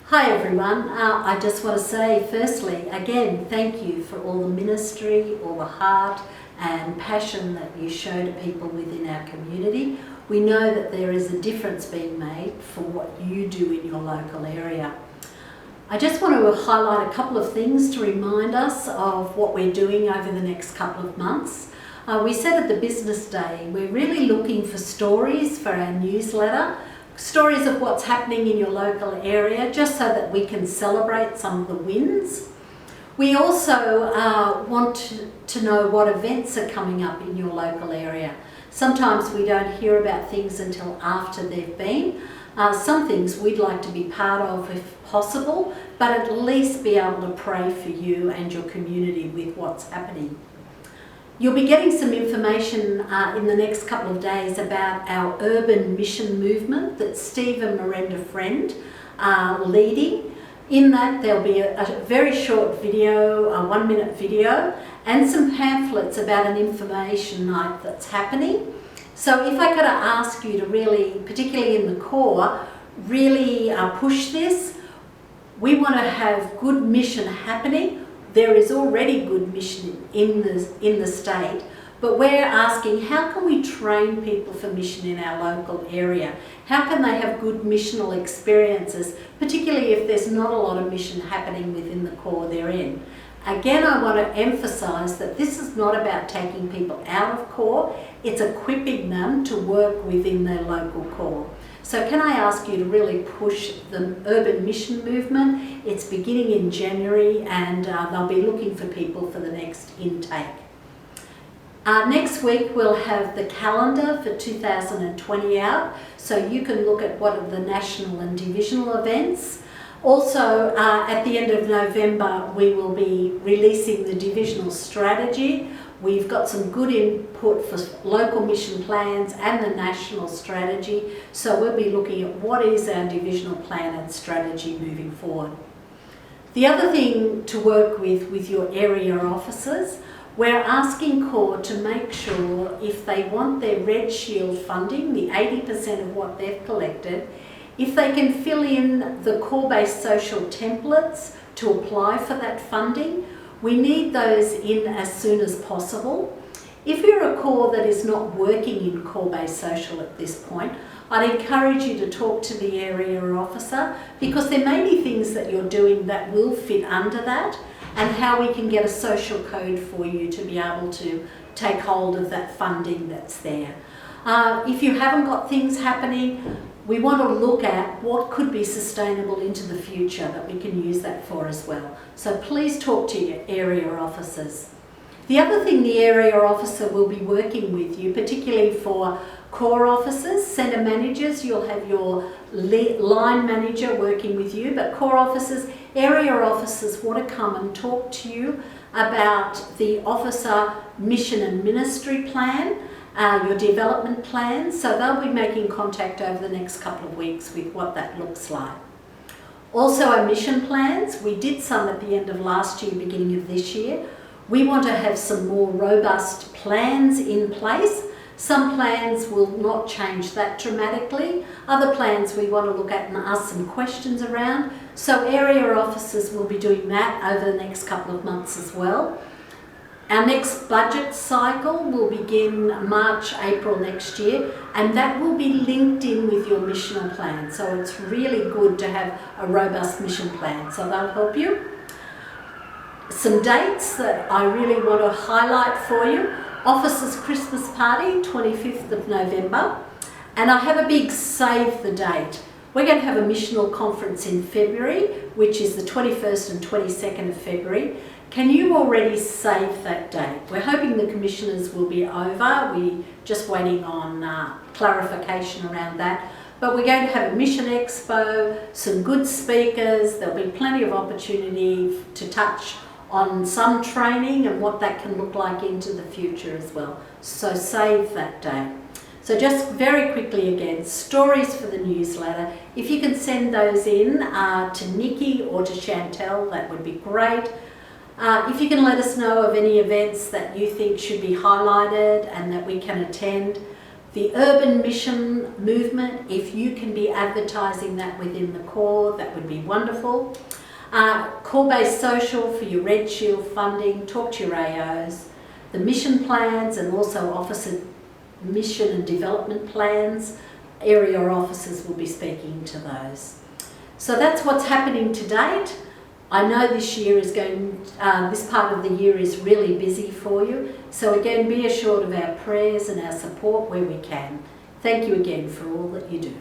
Hi everyone, I just want to say firstly, again, thank you for all the ministry, all the heart and passion that you show to people within our community. We know that there is a difference being made for what you do in your local area. I just want to highlight a couple of things to remind us of what we're doing over the next couple of months. We said at the business day, we're really looking for stories for our newsletter, stories of what's happening in your local area, just so that we can celebrate some of the wins. We also want to know what events are coming up in your local area. Sometimes we don't hear about things until after they've been. Some things we'd like to be part of if possible, but at least be able to pray for you and your community with what's happening. You'll be getting some information in the next couple of days about our urban mission movement that Steve and Miranda Friend are leading. In that there'll be a very short video, a 1-minute video, and some pamphlets about an information night that's happening. So if I could ask you to really, particularly in the core, really push this. We want to have good mission happening. There is already good mission in the state, but we're asking, how can we train people for mission in our local area? How can they have good missional experiences, particularly if there's not a lot of mission happening within the core they're in? Again, I want to emphasise that this is not about taking people out of core, it's equipping them to work within their local core. So can I ask you to really push the urban mission movement? It's beginning in January and they'll be looking for people for the next intake. Next week we'll have the calendar for 2020 out, so you can look at what are the national and divisional events. Also, at the end of November, we will be releasing the divisional strategy. We've got some good input for local mission plans and the national strategy. So we'll be looking at what is our divisional plan and strategy moving forward. The other thing to work with your area officers, we're asking CORE to make sure if they want their Red Shield funding, the 80% of what they've collected, if they can fill in the core-based social templates to apply for that funding, we need those in as soon as possible. If you're a core that is not working in core-based social at this point, I'd encourage you to talk to the area officer, because there may be things that you're doing that will fit under that, and how we can get a social code for you to be able to take hold of that funding that's there. If you haven't got things happening, we want to look at what could be sustainable into the future that we can use that for as well. So please talk to your area officers. The other thing the area officer will be working with you, particularly for core officers, centre managers, you'll have your line manager working with you, but core officers, area officers want to come and talk to you about the officer mission and ministry plan, your development plans, so they'll be making contact over the next couple of weeks with what that looks like. Also our mission plans, we did some at the end of last year, beginning of this year. We want to have some more robust plans in place. Some plans will not change that dramatically. Other plans we want to look at and ask some questions around. So area officers will be doing that over the next couple of months as well. Our next budget cycle will begin March, April next year, and that will be linked in with your missional plan. So it's really good to have a robust mission plan. So they'll help you. Some dates that I really want to highlight for you. Officers' Christmas Party, 25th of November. And I have a big save the date. We're going to have a missional conference in February, which is the 21st and 22nd of February. Can you already save that date? We're hoping the commissioners will be over. We're just waiting on clarification around that. But we're going to have a mission expo, some good speakers. There'll be plenty of opportunity to touch on some training and what that can look like into the future as well. So save that date. So just very quickly again, stories for the newsletter. If you can send those in to Nikki or to Chantel, that would be great. If you can let us know of any events that you think should be highlighted and that we can attend. The urban mission movement, if you can be advertising that within the core, that would be wonderful. Core-based social for your Red Shield funding, talk to your AOs. The mission plans and also officer mission and development plans, area officers will be speaking to those. So that's what's happening to date. I know this year is this part of the year is really busy for you. So again, be assured of our prayers and our support where we can. Thank you again for all that you do.